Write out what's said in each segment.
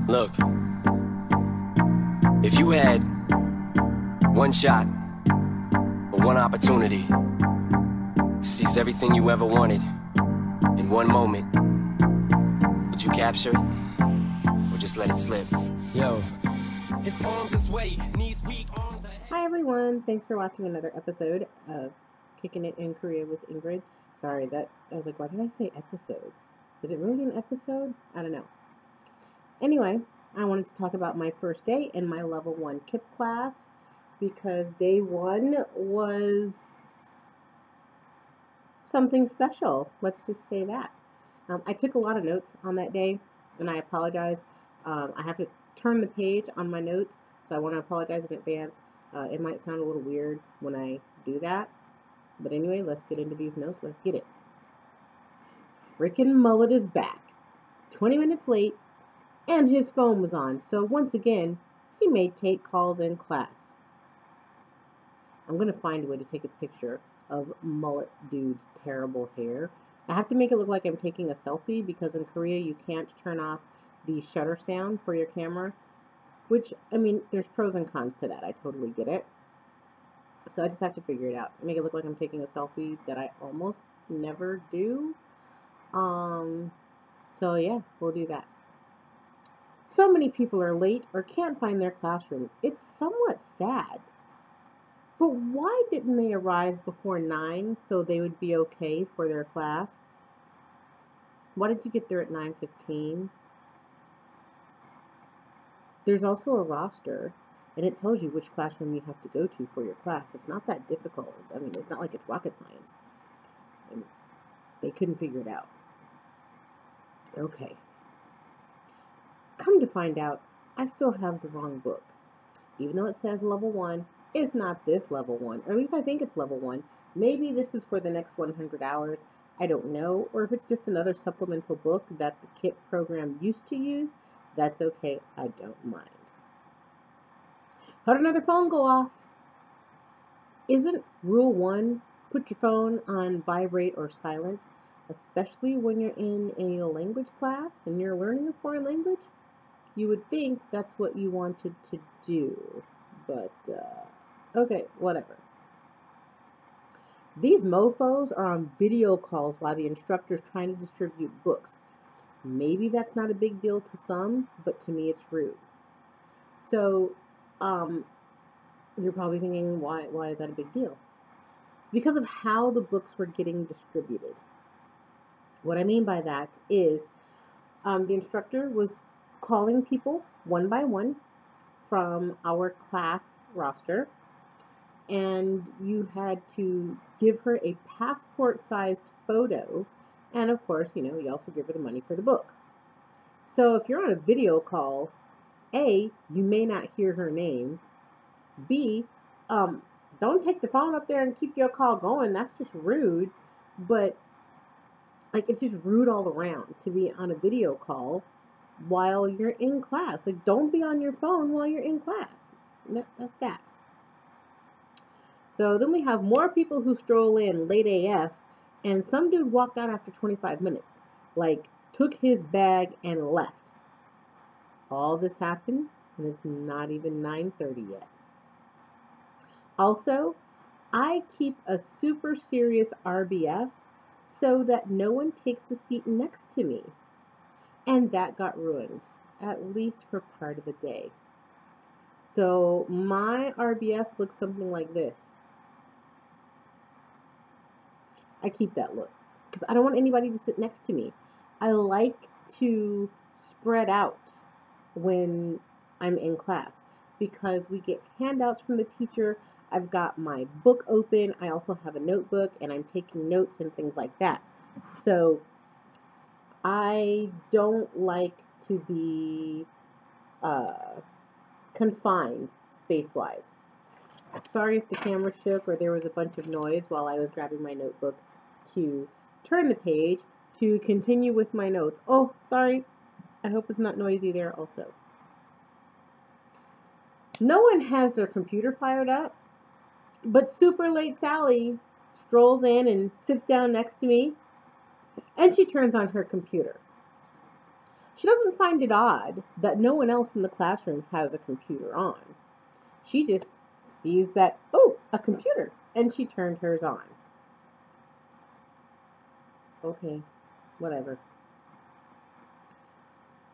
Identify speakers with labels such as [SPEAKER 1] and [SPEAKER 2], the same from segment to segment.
[SPEAKER 1] Look, if you had one shot or one opportunity to seize everything you ever wanted in one moment, would you capture it or just let it slip? Yo, his arms this way, knees weak, arms ahead.
[SPEAKER 2] Hi everyone, thanks for watching another episode of Kicking It in Korea with Ingrid. Sorry, I was like, why did I say episode? Is it really an episode? I don't know. Anyway, I wanted to talk about my first day in my level 1 KIIP class because day 1 was something special. Let's just say that. I took a lot of notes on that day, and I apologize. I have to turn the page on my notes, so I want to apologize in advance. It might sound a little weird when I do that. But anyway, let's get into these notes. Let's get it. Frickin' Mullet is back. 20 minutes late, and his phone was on. So once again, he may take calls in class. I'm going to find a way to take a picture of Mullet Dude's terrible hair. I have to make it look like I'm taking a selfie because in Korea you can't turn off the shutter sound for your camera. Which, I mean, there's pros and cons to that. I totally get it. So I just have to figure it out. Make it look like I'm taking a selfie that I almost never do. So yeah, we'll do that. So many people are late or can't find their classroom. It's somewhat sad. But why didn't they arrive before 9 so they would be okay for their class? Why did you get there at 9:15? There's also a roster, and it tells you which classroom you have to go to for your class. It's not that difficult. I mean, it's not like it's rocket science. And they couldn't figure it out. Okay. Come to find out, I still have the wrong book. Even though it says level 1, it's not this level 1. Or at least I think it's level 1. Maybe this is for the next 100 hours. I don't know. Or if it's just another supplemental book that the KIIP program used to use, that's okay. I don't mind. How'd another phone go off? Isn't rule 1, put your phone on vibrate or silent, especially when you're in a language class and you're learning a foreign language? You would think that's what you wanted to do, but okay, whatever. These mofos are on video calls while the instructor's trying to distribute books. Maybe that's not a big deal to some, but to me it's rude. So, you're probably thinking, why is that a big deal? Because of how the books were getting distributed. What I mean by that is the instructor was calling people one by one from our class roster, and you had to give her a passport-sized photo, and of course, you also give her the money for the book. So if you're on a video call, A, you may not hear her name. B, don't take the phone up there and keep your call going. That's just rude. But it's just rude all around to be on a video call while you're in class. Don't be on your phone while you're in class. That's that. So then we have more people who stroll in late AF, and some dude walked out after 25 minutes. Took his bag and left. All this happened, and it's not even 9:30 yet. Also, I keep a super serious RBF so that no one takes the seat next to me. And that got ruined, at least for part of the day. So my RBF looks something like this. I keep that look because I don't want anybody to sit next to me. I like to spread out when I'm in class because we get handouts from the teacher. I've got my book open. I also have a notebook and I'm taking notes and things like that. So I don't like to be confined space-wise. Sorry if the camera shook or there was a bunch of noise while I was grabbing my notebook to turn the page to continue with my notes. Oh, sorry. I hope it's not noisy there also. No one has their computer fired up, but Super Late Sally strolls in and sits down next to me, and she turns on her computer. She doesn't find it odd that no one else in the classroom has a computer on. She just sees that, oh, a computer, and she turned hers on. Okay, whatever.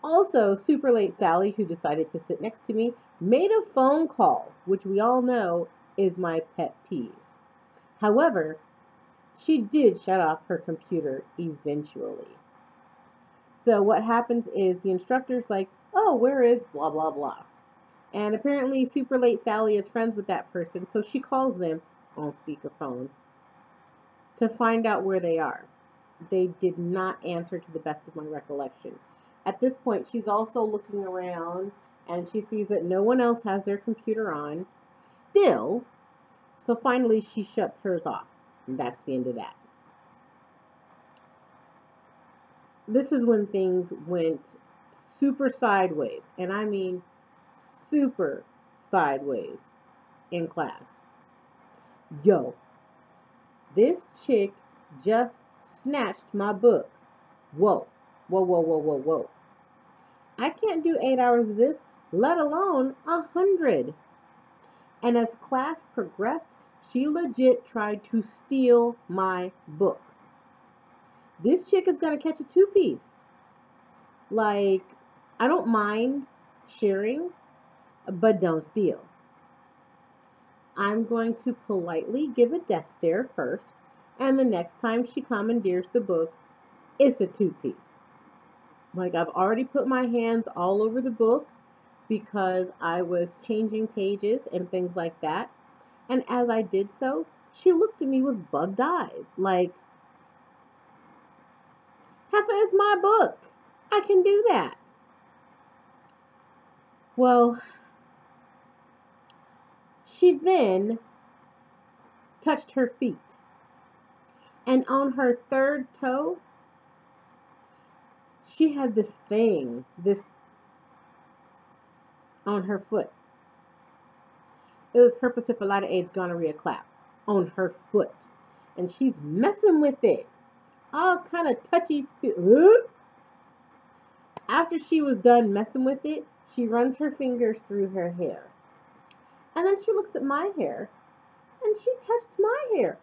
[SPEAKER 2] Also, super late Sally, who decided to sit next to me, made a phone call, which we all know is my pet peeve. However, she did shut off her computer eventually. So what happens is the instructor's like, oh, where is blah, blah, blah. And apparently super late Sally is friends with that person, so she calls them on speakerphone to find out where they are. They did not answer to the best of my recollection. At this point, she's also looking around and she sees that no one else has their computer on still. So finally, she shuts hers off. And that's the end of that. This is when things went super sideways. And I mean super sideways in class. Yo, this chick just snatched my book. Whoa, whoa, whoa, whoa, whoa, whoa. I can't do 8 hours of this, let alone 100. And as class progressed, she legit tried to steal my book. This chick is going to catch a two-piece. Like, I don't mind sharing, but don't steal. I'm going to politely give a death stare first, and the next time she commandeers the book, it's a two-piece. Like, I've already put my hands all over the book because I was changing pages and things like that. And as I did so, she looked at me with bugged eyes, like, Heifer, is my book. I can do that. Well, she then touched her feet. And on her third toe, she had this on her foot. It was herpes syphilis AIDS gonorrhea clap on her foot. And she's messing with it. All kind of touchy. After she was done messing with it, she runs her fingers through her hair. And then she looks at my hair. And she touched my hair.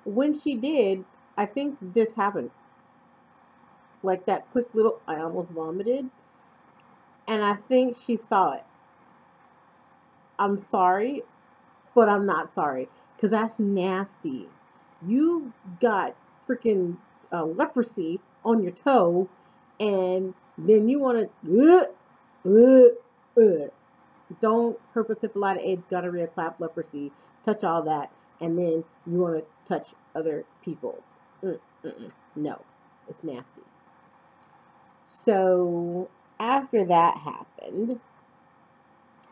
[SPEAKER 2] When she did, I think this happened. Like that quick little, I almost vomited. And I think she saw it. I'm sorry, but I'm not sorry. Because that's nasty. You got freaking leprosy on your toe. And then you want to... Don't herpes syphilis AIDS gonorrhea clap leprosy. Touch all that. And then you want to touch other people. No. It's nasty. So after that happened,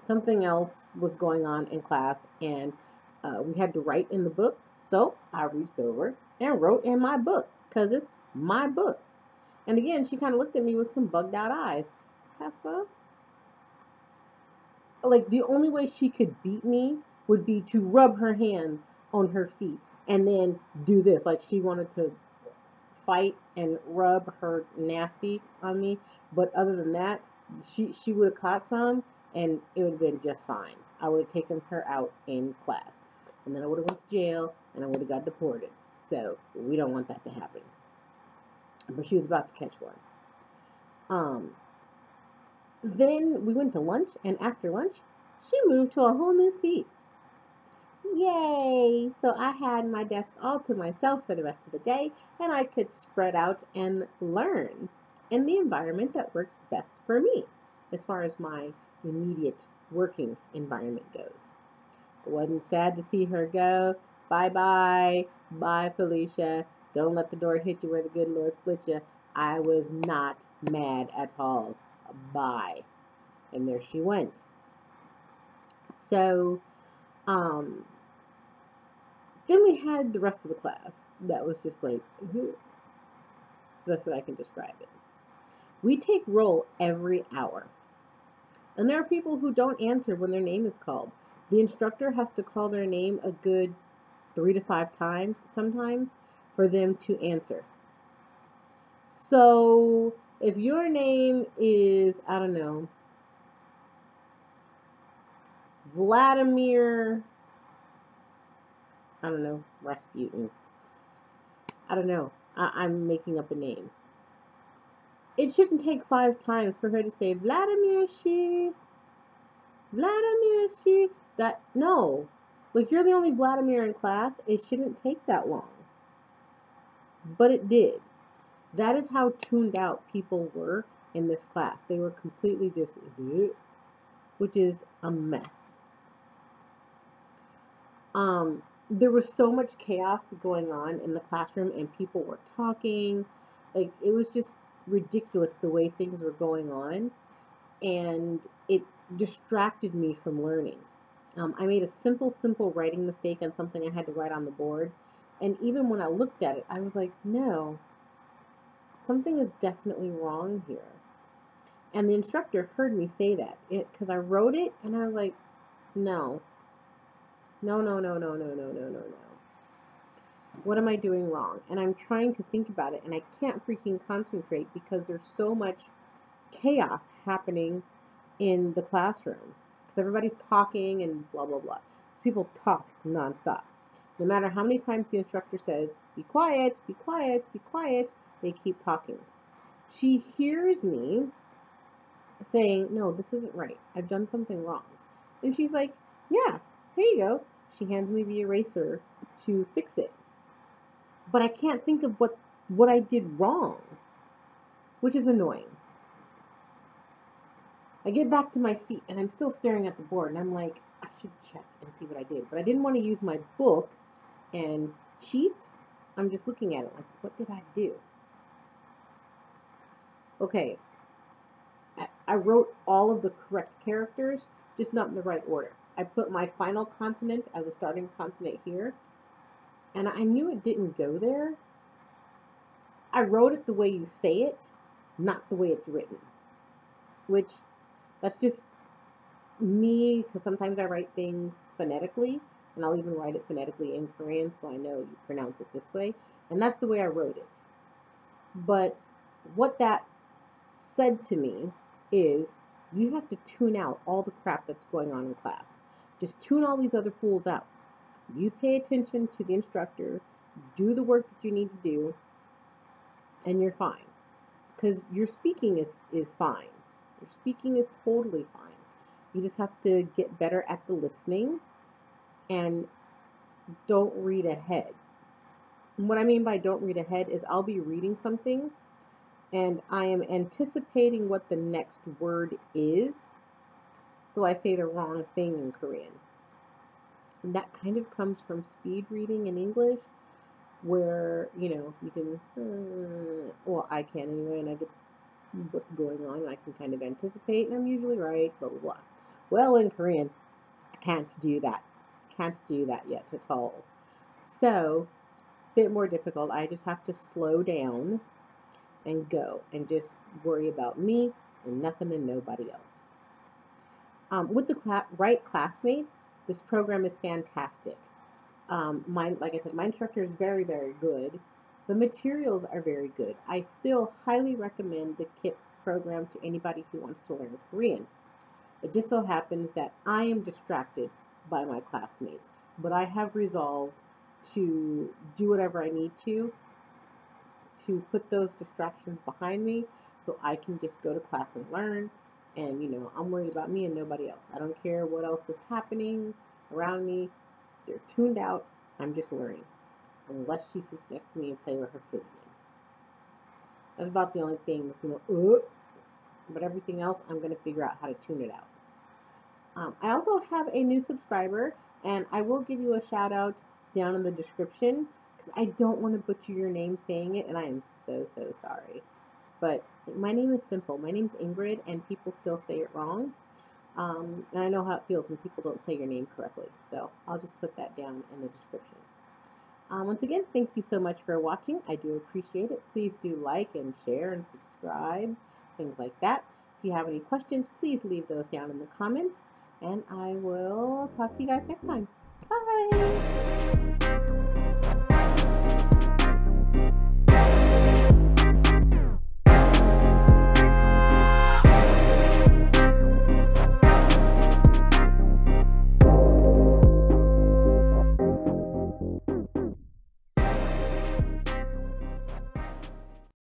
[SPEAKER 2] something else was going on in class, and we had to write in the book. So I reached over and wrote in my book because it's my book. And again, she kind of looked at me with some bugged out eyes. Heifer. Like, the only way she could beat me would be to rub her hands on her feet and then do this. Like, she wanted to fight and rub her nasty on me. But other than that, she would have caught some and it would have been just fine. I would have taken her out in class. And then I would have went to jail and I would have got deported. So we don't want that to happen. But she was about to catch one. Then we went to lunch, and after lunch, she moved to a whole new seat. Yay! So I had my desk all to myself for the rest of the day, and I could spread out and learn in the environment that works best for me, as far as my immediate working environment goes. It wasn't sad to see her go. Bye-bye. Bye, Felicia. Don't let the door hit you where the good Lord split you. I was not mad at all. Bye. And there she went. So, then we had the rest of the class. That was just like, it's the best way I can describe it. We take roll every hour. And there are people who don't answer when their name is called. The instructor has to call their name a good 3 to 5 times sometimes for them to answer. So if your name is, I don't know, Vladimir, I don't know, Rasputin, I don't know, I'm making up a name. It shouldn't take 5 times for her to say, Vladimir, that, no. Like, you're the only Vladimir in class. It shouldn't take that long. But it did. That is how tuned out people were in this class. They were completely just, which is a mess. There was so much chaos going on in the classroom, and people were talking. Like, it was just ridiculous the way things were going on, and it distracted me from learning. I made a simple writing mistake on something I had to write on the board, and even when I looked at it, I was like, no, something is definitely wrong here. And the instructor heard me say that, because I wrote it, and I was like, no. What am I doing wrong? And I'm trying to think about it, and I can't freaking concentrate because there's so much chaos happening in the classroom. Because everybody's talking and blah, blah, blah. People talk nonstop. No matter how many times the instructor says, be quiet, be quiet, be quiet, they keep talking. She hears me saying, no, this isn't right. I've done something wrong. And she's like, yeah, here you go. She hands me the eraser to fix it. But I can't think of what I did wrong, which is annoying. I get back to my seat, and I'm still staring at the board, and I'm like, I should check and see what I did. But I didn't want to use my book and cheat. I'm just looking at it like, what did I do? Okay, I wrote all of the correct characters, just not in the right order. I put my final consonant as a starting consonant here, and I knew it didn't go there. I wrote it the way you say it, not the way it's written, which that's just me, because sometimes I write things phonetically, and I'll even write it phonetically in Korean, so I know you pronounce it this way, and that's the way I wrote it. But what that said to me is, you have to tune out all the crap that's going on in class. Just tune all these other fools out. You pay attention to the instructor, do the work that you need to do, and you're fine. Because your speaking is fine. Your speaking is totally fine. You just have to get better at the listening and don't read ahead. And what I mean by don't read ahead is I'll be reading something and I am anticipating what the next word is, so I say the wrong thing in Korean. And that kind of comes from speed reading in English, where, you can, well, I can anyway, and I get what's going on, and I can kind of anticipate, and I'm usually right, blah, blah, blah. Well, in Korean, I can't do that. Can't do that yet at all. So, a bit more difficult. I just have to slow down and go and just worry about me and nothing and nobody else. With the right classmates, this program is fantastic. Like I said, my instructor is very, very good. The materials are very good. I still highly recommend the KIIP program to anybody who wants to learn Korean. It just so happens that I am distracted by my classmates, but I have resolved to do whatever I need to put those distractions behind me so I can just go to class and learn. And, I'm worried about me and nobody else. I don't care what else is happening around me. They're tuned out. I'm just learning. Unless she sits next to me and play with her food again. That's about the only thing that's going to, but everything else, I'm going to figure out how to tune it out. I also have a new subscriber, and I will give you a shout out down in the description, because I don't want to butcher your name saying it, and I am so sorry. But my name is simple. My name's Ingrid, and people still say it wrong. And I know how it feels when people don't say your name correctly. So I'll just put that down in the description. Once again, thank you so much for watching. I do appreciate it. Please do like and share and subscribe, things like that. If you have any questions, please leave those down in the comments. And I will talk to you guys next time. Bye!